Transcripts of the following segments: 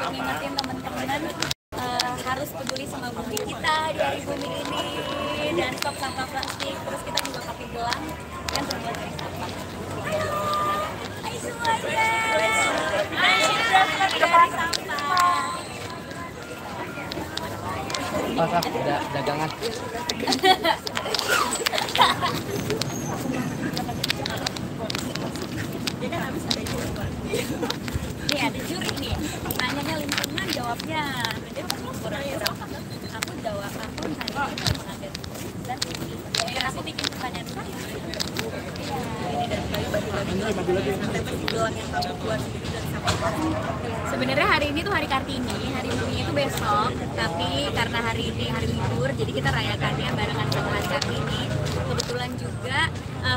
untuk ngingetin teman-teman harus peduli sama bumi kita di hari bumi ini dan stop sampah plastik. Terus kita juga pakai gelang yang terbuat dari sampah. Hai semuanya, ayo dari sampah. Pas ada dagangan. Dia kan habis ada juri. Nih ada juri nih. Nanyanya lingkungan, jawabnya. Dia aku jawab aku nanya itu mengambil dan biar aku bikin pertanyaan saya. Ini dari gelang yang kamu buat sendiri dari sampah. Sebenarnya hari ini tuh hari Kartini, hari bumi itu besok. Tapi karena hari ini hari libur, jadi kita rayakannya barengan sama hari Kartini. Kebetulan juga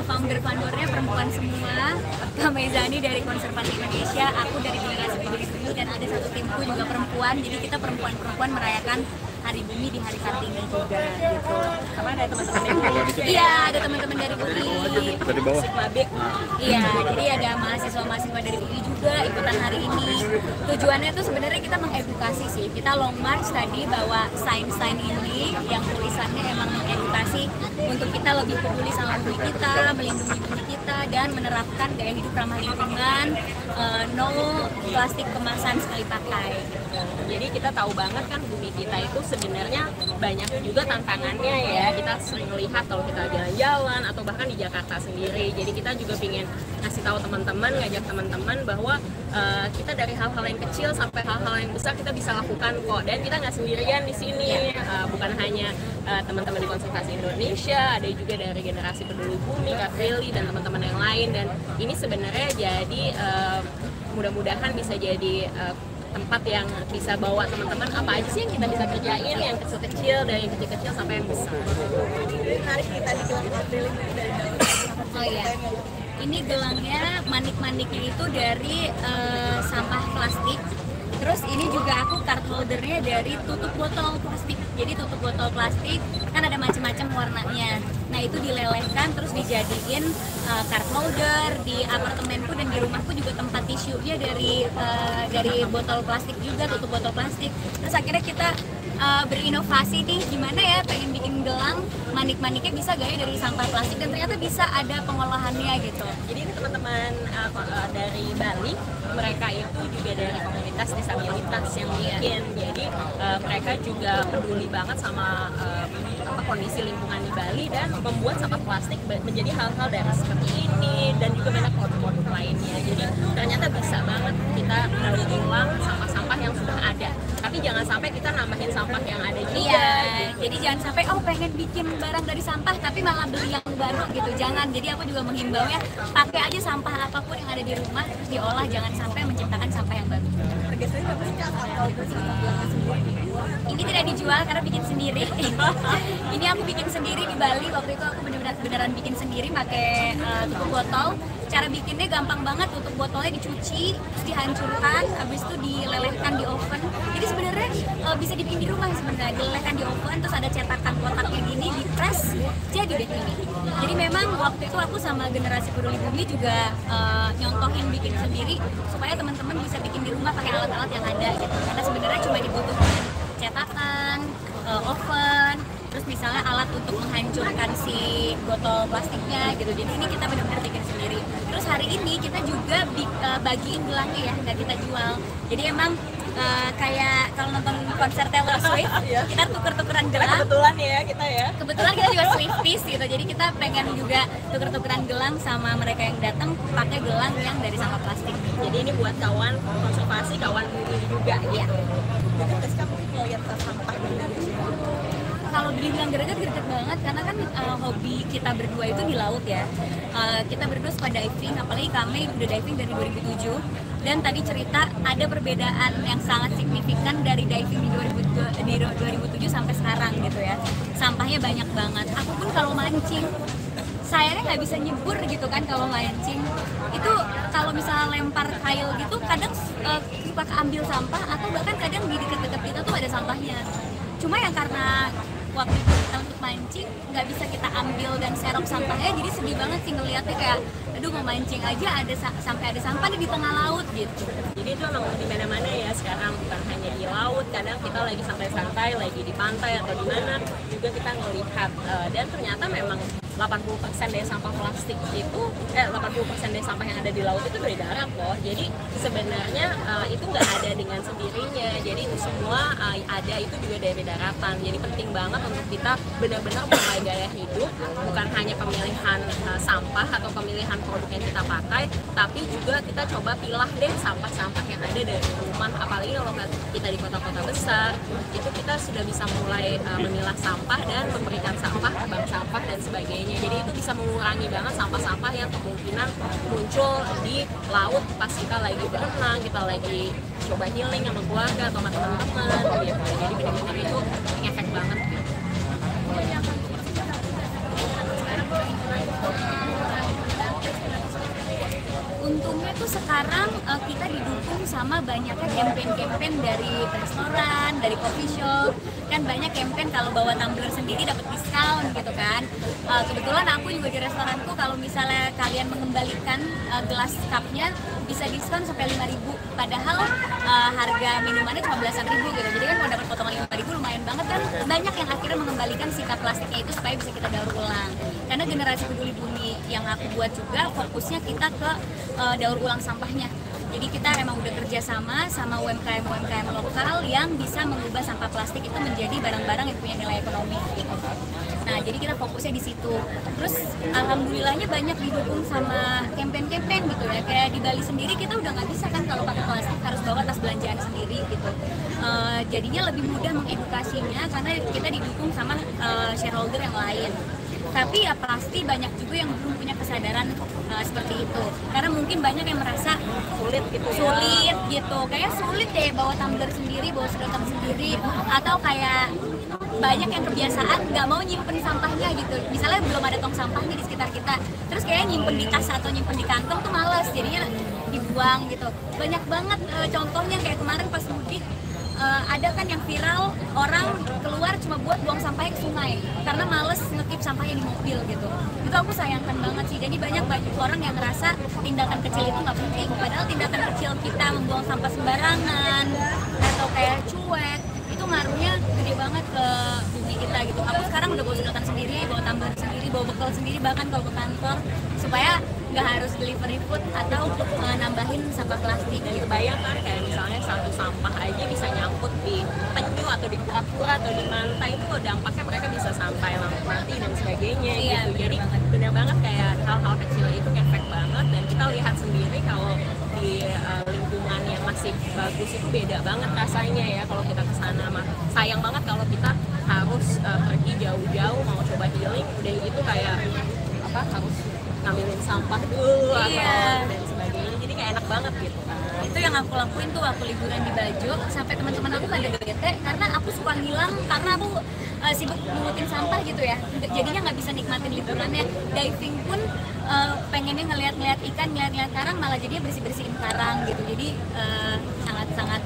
founder-foundernya perempuan semua. Kamezani dari Konservasi Indonesia, aku dari Generasi Peduli Bumi, dan ada satu timku juga perempuan. Jadi kita perempuan-perempuan merayakan Hari Bumi di hari Kartini juga gitu. Sama ada teman-teman dari UI. Iya, ada teman-teman dari UI. Dari bawah. Iya, jadi ada mahasiswa-mahasiswa dari UI juga ikutan hari ini. Tujuannya tuh sebenarnya kita mengedukasi sih. Kita long march tadi bahwa sign-sign ini yang tulisannya emang mengedukasi untuk kita lebih peduli sama bumi kita, melindungi bumi kita, dan menerapkan gaya hidup ramah lingkungan, no plastik kemasan sekali pakai. Jadi kita tahu banget kan bumi kita itu sebenarnya banyak juga tantangannya ya. Kita sering lihat kalau kita jalan-jalan atau bahkan di Jakarta sendiri. Jadi kita juga ingin ngasih tahu teman-teman, ngajak teman-teman bahwa kita dari hal-hal yang kecil sampai hal-hal yang besar kita bisa lakukan kok. Dan kita nggak sendirian di sini. Bukan hanya teman-teman di Konservasi Indonesia, ada juga dari Generasi Peduli Bumi, Kak Feli, dan teman-teman yang lain. Dan ini sebenarnya jadi mudah-mudahan bisa jadi tempat yang bisa bawa teman-teman apa aja sih yang kita bisa kerjain, yang kecil-kecil, dari yang kecil-kecil sampai yang besar. Menarik kita di gelang akrilik dari dalam. Oh iya, ini gelangnya manik-maniknya itu dari sampah plastik. Terus ini juga aku card holdernya dari tutup botol plastik. Jadi tutup botol plastik kan ada macam-macam warnanya. Nah itu dilelehkan terus dijadiin card holder. Di apartemenku dan di rumahku juga tempat tisunya dari botol plastik juga, tutup botol plastik. Terus akhirnya kita berinovasi nih, gimana ya pengen bikin gelang manik-maniknya bisa gaya dari sampah plastik, dan ternyata bisa ada pengolahannya gitu. Jadi ini teman-teman dari Bali, mereka itu juga dari komunitas disabilitas yang bikin. Jadi mereka juga peduli banget sama kondisi lingkungan di Bali dan membuat sampah plastik menjadi hal-hal dari seperti ini dan juga banyak produk-produk lainnya. Jadi ternyata bisa banget kita daur ulang sampah-sampah yang sudah ada. Tapi jangan sampai kita nambahin sampah yang ada juga. Iya, jadi jangan sampai pengen bikin barang dari sampah tapi malah beli yang baru gitu. Jangan. Jadi aku juga menghimbau ya, pakai aja sampah apapun yang ada di rumah, diolah, jangan sampai menciptakan sampah yang baru. Ini tidak dijual karena bikin sendiri. Ini aku bikin sendiri di Bali. Waktu itu aku beneran bikin sendiri pakai tutup botol. Cara bikinnya gampang banget, tutup botolnya dicuci, terus dihancurkan, habis itu dilelehkan di oven. Jadi sebenarnya bisa dibikin di rumah sebenarnya, dilelehkan di oven, terus ada cetakan kotaknya gini, dipres, jadi deh ini. Jadi memang waktu itu aku sama Generasi Peduli Bumi juga nyontohin bikin sendiri supaya teman-teman bisa bikin di rumah pakai alat-alat yang ada gitu. Karena sebenarnya cuma dibutuhkan cetakan, oven, terus misalnya alat untuk menghancurkan si botol plastiknya gitu. Jadi ini kita benar-benar bikin sendiri. Terus hari ini kita juga bagiin gelangnya ya, nggak kita jual. Jadi emang kayak kalau nonton konser Taylor Swift, kita tuker-tukeran gelang. Kebetulan ya kita ya. Kebetulan kita juga Swifties gitu, jadi kita pengen juga tuker-tukeran gelang sama mereka yang datang pakai gelang yang dari sampah plastik. Jadi ini buat kawan konservasi, kawan bumi juga ya. Mungkin kamu ngeliat sampah kalau dibilang greget banget karena kan hobi kita berdua itu di laut ya. Kita berdua suka diving, apalagi kami udah diving dari 2007. Dan tadi cerita ada perbedaan yang sangat signifikan dari diving di 2007 sampai sekarang gitu ya. Sampahnya banyak banget. Aku pun kalau mancing, sayangnya nggak bisa nyebur gitu kan kalau mancing. Itu kalau misalnya lempar kail gitu kadang suka keambil sampah, atau bahkan kadang di dekat-dekat kita tuh ada sampahnya. Cuma yang karena waktu itu kita untuk mancing nggak bisa kita ambil dan serok sampahnya, jadi sedih banget sih ngeliatnya, kayak aduh mau mancing aja sampai ada sampah di tengah laut gitu. Jadi itu emang di mana-mana ya sekarang, bukan kadang kita lagi santai-santai, lagi di pantai atau di mana juga kita ngelihat dan ternyata memang 80% dari sampah plastik itu 80% dari sampah yang ada di laut itu dari darat loh. Jadi sebenarnya itu nggak ada dengan sendirinya. Jadi itu semua ada itu juga dari daratan. Jadi penting banget untuk kita benar-benar mulai gaya hidup, bukan hanya pemilihan sampah atau pemilihan produk yang kita pakai, tapi juga kita coba pilah deh sampah-sampah yang ada dari rumah. Apalagi kalau kita di kota-kota besar, itu kita sudah bisa mulai memilah sampah dan memberikan sampah ke bank sampah dan sebagainya. Jadi itu bisa mengurangi banget sampah-sampah yang kemungkinan muncul di laut pas kita lagi berenang, kita lagi coba healing sama keluarga atau sama teman-teman gitu. Jadi benar-benar itu ngefek banget gitu. Untungnya tuh sekarang kita didukung sama banyaknya campaign-campaign dari restoran, dari coffee shop. Kan banyak campaign kalau bawa tumbler sendiri dapat diskon gitu kan. Kebetulan aku juga di restoranku kalau misalnya kalian mengembalikan gelas cupnya bisa diskon sampai 5.000. Padahal harga minumannya cuma belasan ribu gitu. Jadi kan kalau dapat potongan 5.000 lumayan banget kan. Banyak yang akhirnya mengembalikan si cup plastiknya itu supaya bisa kita daur ulang. Karena generasi peduli bumi yang aku buat juga fokusnya kita ke daur ulang sampahnya. Jadi kita emang udah kerjasama sama UMKM lokal yang bisa mengubah sampah plastik itu menjadi barang-barang yang punya nilai ekonomi gitu. Nah jadi kita fokusnya di situ. Terus alhamdulillahnya banyak didukung sama campaign-campaign gitu ya. Kayak di Bali sendiri kita udah nggak bisa kan kalau pakai plastik harus bawa tas belanjaan sendiri gitu. Jadinya lebih mudah mengedukasinya karena kita didukung sama shareholder yang lain. Tapi ya pasti banyak juga yang belum punya kesadaran seperti itu. Karena mungkin banyak yang merasa sulit gitu. Kayak sulit deh bawa tumbler sendiri, bawa sedotan sendiri, atau kayak banyak yang kebiasaan nggak mau nyimpen sampahnya gitu. Misalnya belum ada tong sampahnya di sekitar kita, terus kayak nyimpen di tas atau nyimpen di kantong tuh males, jadinya dibuang gitu. Banyak banget contohnya kayak kemarin pas mudik. Ada kan yang viral orang keluar cuma buat buang sampahnya ke sungai karena males ngekip sampahnya di mobil gitu. Itu aku sayangkan banget sih. Jadi banyak orang yang ngerasa tindakan kecil itu nggak penting, padahal tindakan kecil kita membuang sampah sembarangan atau kayak cuek itu ngaruhnya gede banget ke bumi kita gitu. Aku sekarang udah bawa sedotan sendiri, bawa tumbler sendiri, bawa bekal sendiri bahkan kalau ke kantor supaya nggak harus delivery food atau nambahin sampah plastik gitu. Bayangkan kayak misalnya satu sampah aja bisa nyangkut di penyu atau di kura-kura atau di pantai, itu dampaknya mereka bisa sampai lampu mati dan sebagainya gitu. Jadi benar banget kayak hal-hal kecil itu efek banget, dan kita lihat sendiri kalau di lingkungan yang masih bagus itu beda banget rasanya ya kalau kita kesana. Sayang banget kalau kita harus pergi jauh-jauh mau coba healing udah gitu kayak harus ngambilin sampah dulu dan sebagainya, jadi kayak enak banget gitu kan. Itu yang aku lakuin tuh, aku liburan di Bajo sampai teman-teman aku pada bete karena aku suka ngilang karena aku sibuk mengutin sampah gitu ya, jadinya nggak bisa nikmatin liburannya. Diving pun pengennya ngeliat-ngeliat ikan, ngeliat-ngeliat karang, malah jadinya bersih-bersihin karang gitu. Jadi sangat-sangat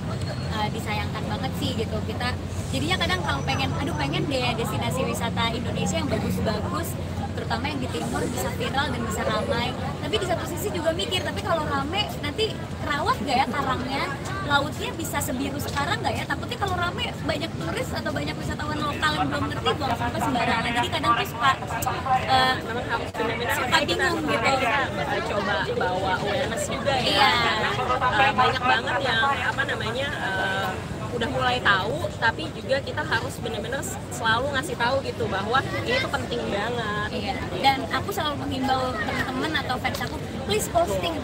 disayangkan banget sih gitu. Kita jadinya kadang kalau pengen deh destinasi wisata Indonesia yang bagus-bagus, terutama yang di timur bisa viral dan bisa ramai. Tapi di satu sisi juga mikir, tapi kalau ramai nanti kerawat gak ya karangnya, lautnya bisa sebiru sekarang gak ya? Takutnya kalau ramai banyak turis atau banyak wisatawan lokal yang belum ngerti buang sampah sembarangan. Jadi kadang tuh suka memang harus benar-benar bingung gitu. Kita coba bawa awareness juga ya, karena banyak banget yang udah mulai tahu, tapi juga kita harus benar-benar selalu ngasih tahu gitu bahwa ini tuh penting banget. Iya. Dan aku selalu menghimbau teman-teman atau fans aku, please posting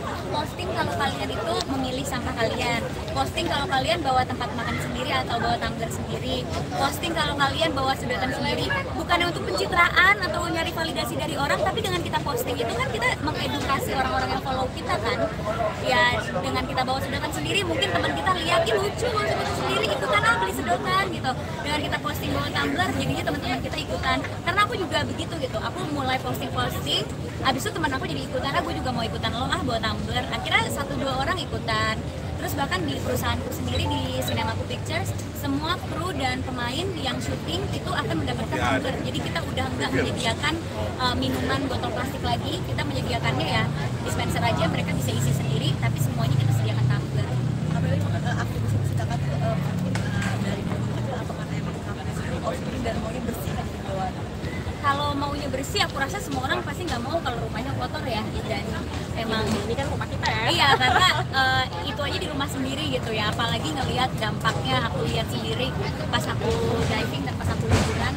kalau kalian itu memilih sampah kalian, posting kalau kalian bawa tempat makan sendiri atau bawa tumbler sendiri, posting kalau kalian bawa sedotan sendiri. Bukannya untuk pencitraan atau nyari validasi dari orang, tapi dengan kita posting itu kan kita mengedukasi orang-orang yang follow kita kan. Ya dengan kita bawa sedotan sendiri, mungkin teman kita lihat, ih lucu bawa sedotan sendiri, ikutan beli sedotan gitu. Dengan kita posting bawa tumbler, jadinya teman-teman kita ikutan. Karena aku juga begitu gitu, aku mulai posting, abis itu teman aku jadi ikutan, aku juga mau ikutan lo bawa tumbler. Akhirnya 1-2 orang ikutan. Terus bahkan di perusahaanku sendiri di Cinemaku Pictures, semua kru dan pemain yang syuting itu akan mendapatkan tumbler. Jadi kita udah nggak menyediakan minuman botol plastik lagi, kita menyediakannya ya dispenser aja, mereka bisa isi sendiri, tapi semuanya kita sediakan tumbler. Apalagi aktivitas dari sih aku rasa semua orang pasti nggak mau kalau rumahnya kotor ya, dan emang ini kan rumah kita ya. iya karena itu aja di rumah sendiri gitu ya, apalagi ngelihat dampaknya aku lihat sendiri pas aku diving dan pas aku liburan.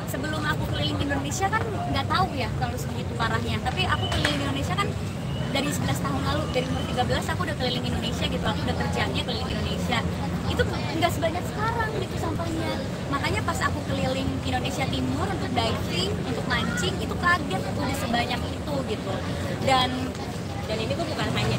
Sebelum aku keliling Indonesia kan nggak tahu ya kalau segitu parahnya, tapi aku keliling Indonesia kan dari 11 tahun lalu, dari umur 13 aku udah keliling Indonesia gitu, aku udah kerjanya keliling Indonesia. Itu nggak sebanyak sekarang gitu sampahnya. Makanya pas aku keliling Indonesia Timur untuk diving, untuk mancing, itu kaget udah sebanyak itu gitu. Dan ini tuh bukan hanya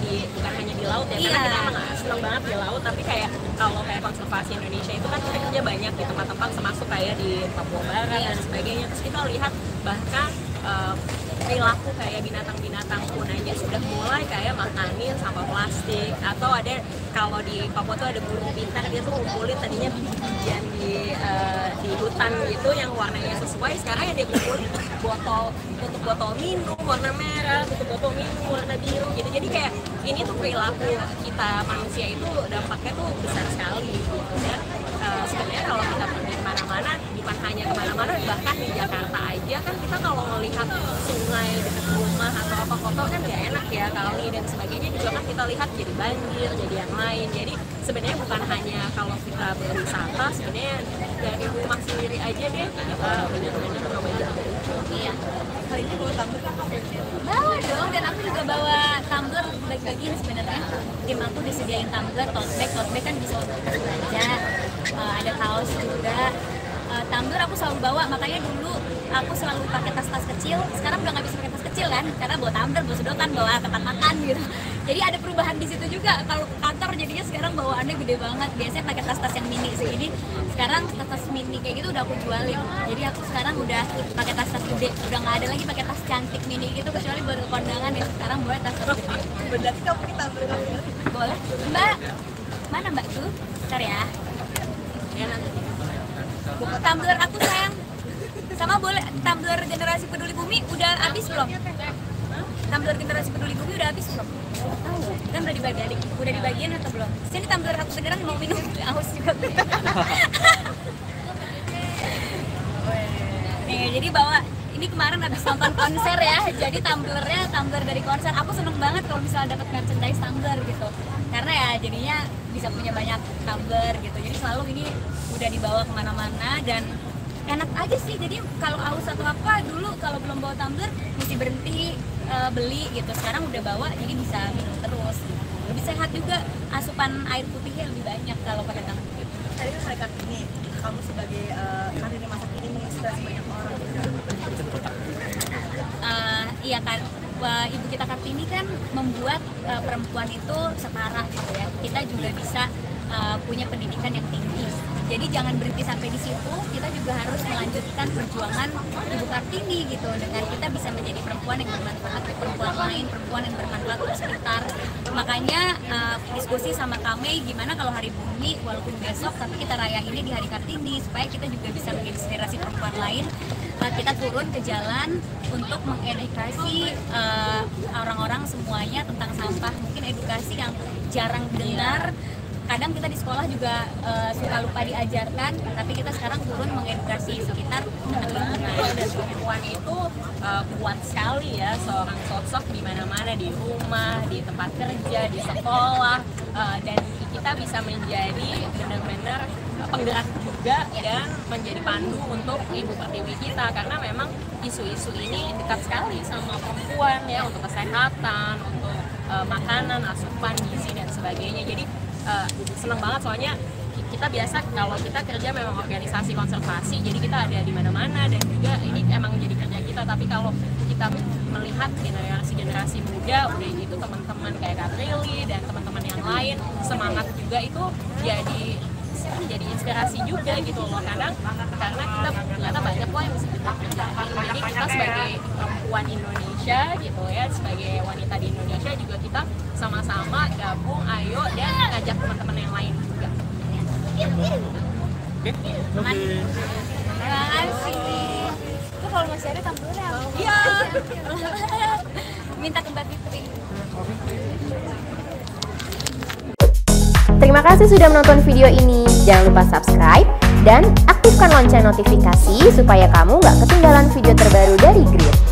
di laut ya, Iya. karena kita emang seneng banget di laut, tapi kayak kalau kayak konservasi Indonesia itu kan kita kerja banyak di tempat-tempat termasuk kayak di Papua Barat dan sebagainya. Terus kita lihat bahkan perilaku kayak binatang-binatang pun aja sudah mulai kayak makanin sampah plastik, atau ada kalau di Papua tuh ada burung pintar, dia tuh ngumpulin tadinya biji-bijian di hutan gitu yang warnanya sesuai, sekarang ya dia kumpulin tutup botol minum warna merah, tutup botol minum warna biru gitu. Jadi kayak ini tuh perilaku kita manusia itu dampaknya tuh besar sekali gitu. Dan sebenarnya kalau kita pergi kemana-mana, bukan hanya kemana-mana, bahkan di Jakarta aja kan kita kalau melihat sungai dekat rumah atau apa kotor kan gak enak ya, kali dan sebagainya juga kan kita lihat jadi banjir, jadi yang lain. Jadi sebenarnya bukan hanya kalau kita berwisata, sebenarnya dari rumah sendiri aja deh kita benar-benar coba jaga. Iya. Hari ini bawa tumbler Bawa dong, dan aku juga bawa tumbler bag-bagin sebenarnya. Tim aku disediain tumbler, tote bag kan bisa untuk belanja. Ada kaos juga. Tumbler aku selalu bawa, makanya dulu aku selalu pakai tas-tas kecil. Sekarang udah nggak bisa pakai tas kecil kan, karena bawa tumbler, bawa sedotan, bawa tempat makan gitu. Jadi ada perubahan di situ juga. Kalau ke kantor jadinya sekarang bawaannya gede banget. Biasanya pakai tas-tas yang mini segini. Sekarang tas-tas mini kayak gitu udah aku jualin. Jadi aku sekarang udah pakai tas-tas gede. Udah nggak ada lagi pakai tas cantik mini gitu, kecuali buat ke kondangan ya. Sekarang boleh tas-tas gede. berarti kamu kita tumbler Boleh. Mbak, mana Mbak tuh? Bentar ya. ya nanti. Buku tumbler aku sayang. Sama boleh tumbler generasi peduli bumi udah habis belum? Tumbler generasi peduli bumi udah habis belum? Kan udah dibagi, udah dibagiin atau belum? Sini tumbler aku beneran mau minum, haus juga. Nih, jadi bawa ini kemarin habis nonton konser ya, jadi tumblernya tumbler dari konser. Aku seneng banget kalau misalnya dapat merchandise tumbler gitu, karena ya jadinya bisa punya banyak tumbler gitu. Jadi selalu ini udah dibawa kemana-mana dan enak aja sih. Jadi kalau haus atau apa dulu kalau belum bawa tumbler mesti berhenti beli gitu. Sekarang udah bawa jadi bisa minum terus. Lebih sehat juga, asupan air putihnya lebih banyak kalau pakai tumbler. Tadi kan hari Kartini, kamu sebagai Kartini masa kini menginspirasi banyak orang. Iya kan, Ibu kita Kartini kan membuat perempuan itu setara gitu ya. Kita juga bisa punya pendidikan yang tinggi. Jadi jangan berhenti sampai di situ, kita juga harus melanjutkan perjuangan Ibu Kartini gitu, dengan kita bisa menjadi perempuan yang bermanfaat ke perempuan lain, perempuan yang bermanfaat untuk sekitar. Makanya diskusi sama kami gimana kalau Hari Bumi walaupun besok tapi kita rayain ini di Hari Kartini supaya kita juga bisa menginspirasi perempuan lain. Kita turun ke jalan untuk mengedukasi orang-orang semuanya tentang sampah. Mungkin edukasi yang jarang dengar. Kadang kita di sekolah juga suka lupa diajarkan, tapi kita sekarang turun mengedukasi sekitar tentang lingkungan. Dan perempuan itu kuat sekali ya, seorang sosok di mana-mana, di rumah, di tempat kerja, di sekolah, dan kita bisa menjadi benar-benar penggerak juga dan menjadi pandu untuk Ibu Pertiwi kita, karena memang isu-isu ini dekat sekali sama perempuan ya, untuk kesehatan, untuk makanan, asupan gizi dan sebagainya. Jadi seneng banget soalnya kita biasa kalau kita kerja memang organisasi konservasi, jadi kita ada di mana-mana dan juga ini emang jadi kerja kita. Tapi kalau kita melihat generasi muda, udah gitu teman-teman kayak Kak Prilly dan teman-teman yang lain semangat juga, itu jadi inspirasi juga gitu loh. Karena kita ternyata banyak kok yang bisa kita kerjain. Jadi kita sebagai perempuan Indonesia gitu ya, sebagai wanita di Indonesia juga kita sama-sama gabung, ayo, dan ngajak teman-teman yang lain juga. Terima kasih. Itu kalau masih ada tumblernya. Iya. Minta ke Mbak Fitri. Terima kasih sudah menonton video ini. Jangan lupa subscribe dan aktifkan lonceng notifikasi supaya kamu nggak ketinggalan video terbaru dari Grit.